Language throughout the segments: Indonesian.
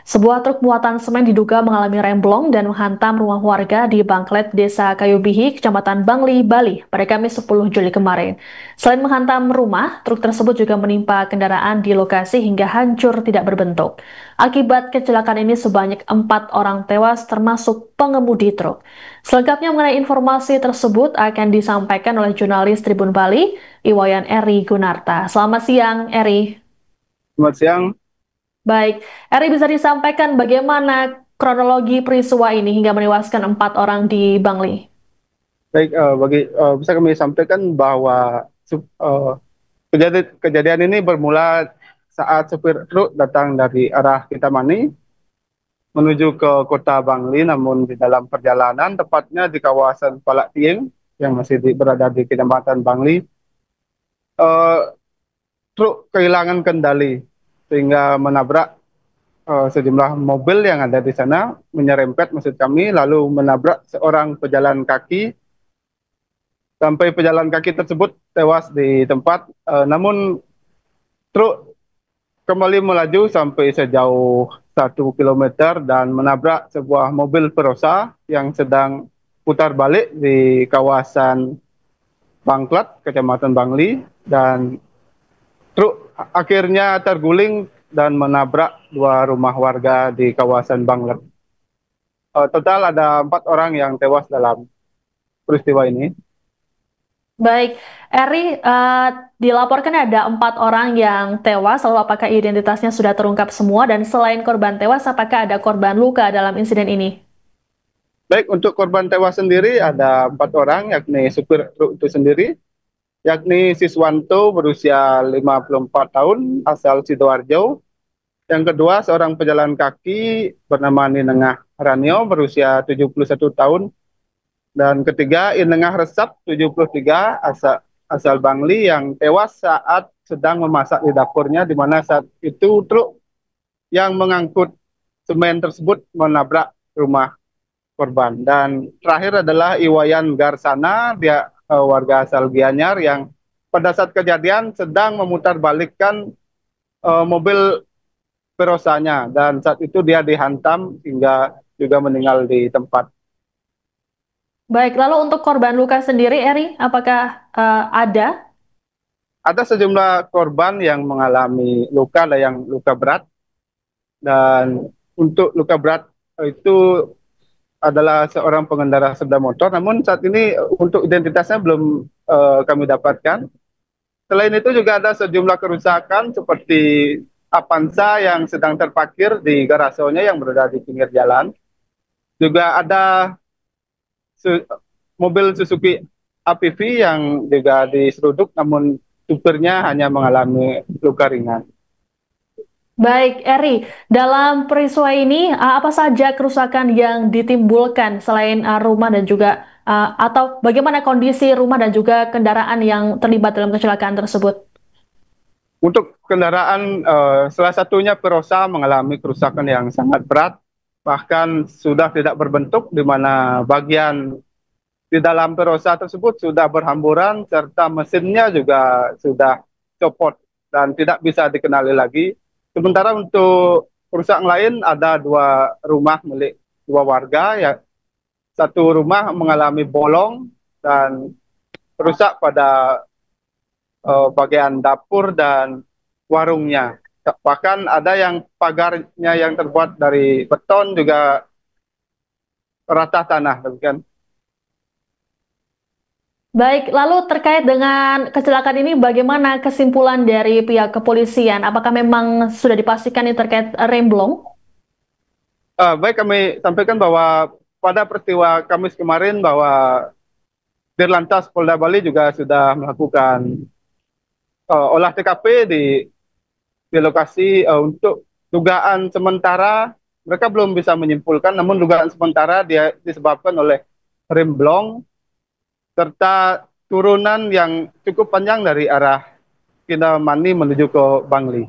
Sebuah truk muatan semen diduga mengalami remblong dan menghantam rumah warga di Bangklet, Desa Kayubihi, Kecamatan Bangli, Bali pada Kamis 10 Juli kemarin. Selain menghantam rumah, truk tersebut juga menimpa kendaraan di lokasi hingga hancur tidak berbentuk. Akibat kecelakaan ini sebanyak 4 orang tewas termasuk pengemudi truk. Selengkapnya mengenai informasi tersebut akan disampaikan oleh jurnalis Tribun Bali, Iwayan Eri Gunarta. Selamat siang, Eri. Selamat siang. Baik, Eri bisa disampaikan bagaimana kronologi peristiwa ini hingga menewaskan 4 orang di Bangli? Baik, bisa kami sampaikan bahwa kejadian ini bermula saat supir truk datang dari arah Kintamani menuju ke kota Bangli, namun di dalam perjalanan, tepatnya di kawasan Palak Tieng yang masih berada di Kecamatan Bangli, eh, truk kehilangan kendali sehingga menabrak sejumlah mobil yang ada di sana, menyerempet maksud kami, lalu menabrak seorang pejalan kaki sampai pejalan kaki tersebut tewas di tempat. Namun truk kembali melaju sampai sejauh 1 kilometer dan menabrak sebuah mobil Perosa yang sedang putar balik di kawasan Bangklat, Kecamatan Bangli, dan truk akhirnya terguling dan menabrak 2 rumah warga di kawasan Bangklat. Total ada 4 orang yang tewas dalam peristiwa ini. Baik, Eri, dilaporkan ada 4 orang yang tewas, lalu apakah identitasnya sudah terungkap semua? Dan selain korban tewas, apakah ada korban luka dalam insiden ini? Baik, untuk korban tewas sendiri ada 4 orang, yakni supir truk itu sendiri, yakni Siswanto berusia 54 tahun, asal Sidoarjo. Yang kedua, seorang pejalan kaki bernama Ninengah Ranio berusia 71 tahun. Dan ketiga, Inengah Resap 73, asal Bangli, yang tewas saat sedang memasak di dapurnya, di mana saat itu truk yang mengangkut semen tersebut menabrak rumah korban. Dan terakhir adalah Iwayan Garsana, dia warga asal Gianyar yang pada saat kejadian sedang memutarbalikkan mobil Perosanya, dan saat itu dia dihantam hingga juga meninggal di tempat. Baik, lalu untuk korban luka sendiri, Eri, apakah ada? Ada sejumlah korban yang mengalami luka, ada yang luka berat, dan untuk luka berat itu adalah seorang pengendara sepeda motor, namun saat ini untuk identitasnya belum kami dapatkan. Selain itu juga ada sejumlah kerusakan seperti Avanza yang sedang terparkir di garasenya yang berada di pinggir jalan. Juga ada su- mobil Suzuki APV yang juga diseruduk, namun supirnya hanya mengalami luka ringan. Baik, Eri, dalam peristiwa ini apa saja kerusakan yang ditimbulkan selain rumah dan juga atau bagaimana kondisi rumah dan juga kendaraan yang terlibat dalam kecelakaan tersebut? Untuk kendaraan, salah satunya Perosa mengalami kerusakan yang sangat berat, bahkan sudah tidak berbentuk, di mana bagian di dalam Perosa tersebut sudah berhamburan, serta mesinnya juga sudah copot dan tidak bisa dikenali lagi. Sementara untuk kerusakan lain ada 2 rumah milik 2 warga, ya, satu rumah mengalami bolong dan rusak pada bagian dapur dan warungnya. Bahkan ada yang pagarnya yang terbuat dari beton juga rata tanah, demikian. Baik, lalu terkait dengan kecelakaan ini, bagaimana kesimpulan dari pihak kepolisian? Apakah memang sudah dipastikan ini terkait remblong? Baik, kami sampaikan bahwa pada peristiwa Kamis kemarin bahwa Dirlantas Polda Bali juga sudah melakukan olah TKP di lokasi untuk dugaan sementara. Mereka belum bisa menyimpulkan, namun dugaan sementara dia disebabkan oleh remblong serta turunan yang cukup panjang dari arah Kintamani menuju ke Bangli.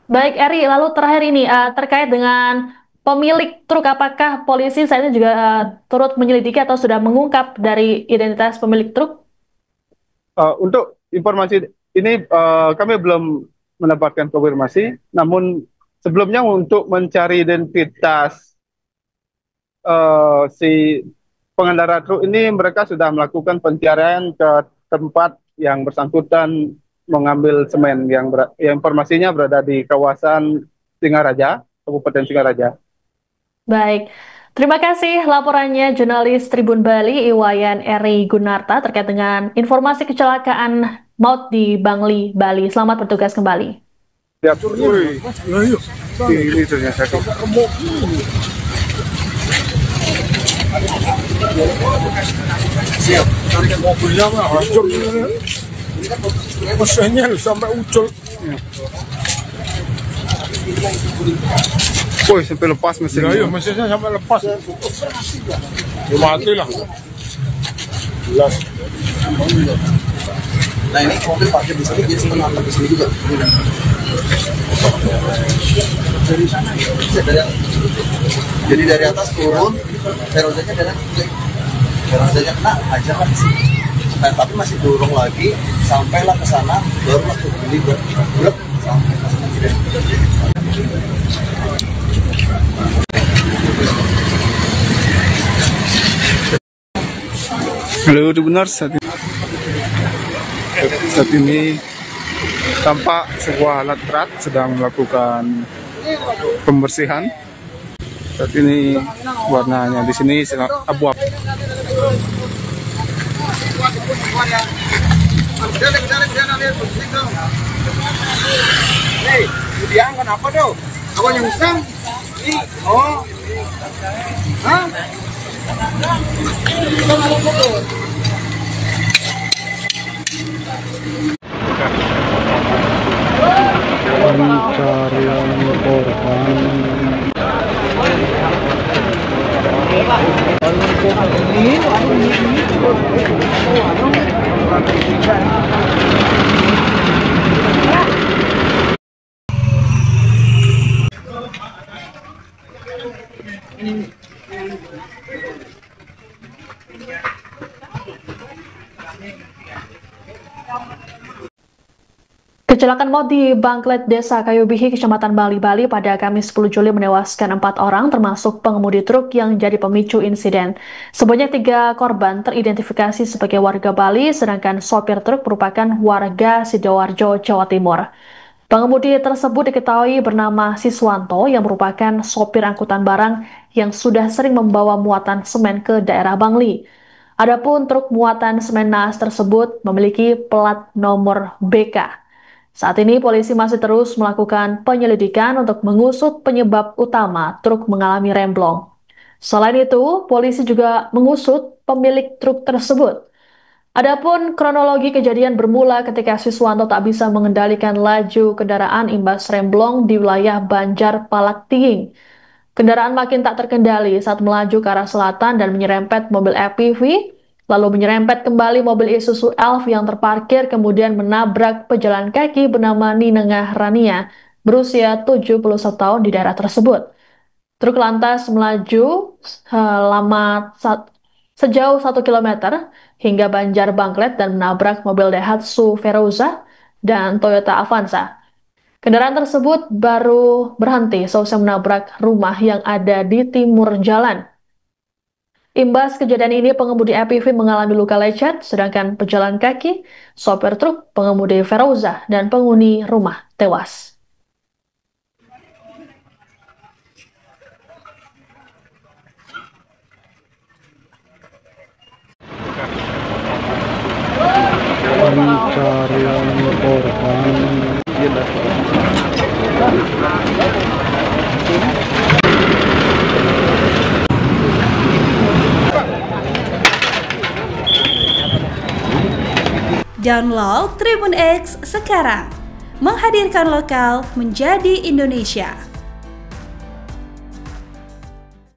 Baik, Eri, lalu terakhir ini terkait dengan pemilik truk, apakah polisi saat ini juga turut menyelidiki atau sudah mengungkap dari identitas pemilik truk? Untuk informasi ini kami belum mendapatkan konfirmasi, namun sebelumnya untuk mencari identitas si pengendara truk ini, mereka sudah melakukan pencarian ke tempat yang bersangkutan mengambil semen yang informasinya berada di kawasan Singaraja, Kabupaten Singaraja. Baik, terima kasih laporannya jurnalis Tribun Bali Iwayan Eri Gunarta terkait dengan informasi kecelakaan maut di Bangli, Bali. Selamat bertugas kembali. Siap. Ini ternyata. Siap. Mobilnya hancur ini. Mesinnya sampai ucul. Woi, sampai lepas mesinnya. Iya, mesinnya sampai lepas. Ya, mati lah. Jelas. Nah ini mobil parkir di sini, jadi setengah di sini juga. Jadi dari atas turun, ferozanya kena aja kan di sini. Nah, tapi masih dorong lagi, sampailah ke sana, barulah ke beli blok sampai ke sana. Halo, benar saat ini tampak sebuah alat berat sedang melakukan pembersihan. Saat ini warnanya di sini abu-abu. Hei, dia kenapa tuh? Apa yang usang? Oh, hah? Pencarian korban. Kecelakaan maut di Bangklet, Desa Kayubihi, Kecamatan Bali, Bali pada Kamis 10 Juli menewaskan 4 orang, termasuk pengemudi truk yang jadi pemicu insiden. Sebanyak 3 korban teridentifikasi sebagai warga Bali, sedangkan sopir truk merupakan warga Sidoarjo, Jawa Timur. Pengemudi tersebut diketahui bernama Siswanto yang merupakan sopir angkutan barang yang sudah sering membawa muatan semen ke daerah Bangli. Adapun truk muatan semen naas tersebut memiliki plat nomor BK. Saat ini polisi masih terus melakukan penyelidikan untuk mengusut penyebab utama truk mengalami remblong. Selain itu, polisi juga mengusut pemilik truk tersebut. Adapun kronologi kejadian bermula ketika Siswanto tak bisa mengendalikan laju kendaraan imbas remblong di wilayah Banjar Palak Tinging. Kendaraan makin tak terkendali saat melaju ke arah selatan dan menyerempet mobil FPV, lalu menyerempet kembali mobil Isuzu Elf yang terparkir kemudian menabrak pejalan kaki bernama Ninengah Rania berusia 71 tahun di daerah tersebut. Truk lantas melaju sejauh 1 km hingga Banjar Bangklet dan menabrak mobil Daihatsu Veroza dan Toyota Avanza. Kendaraan tersebut baru berhenti seusai menabrak rumah yang ada di timur jalan. Imbas kejadian ini, pengemudi APV mengalami luka lecet, sedangkan pejalan kaki, sopir truk, pengemudi Veroza, dan penghuni rumah tewas. Pencarian korban. Download Tribun X sekarang, menghadirkan lokal menjadi Indonesia.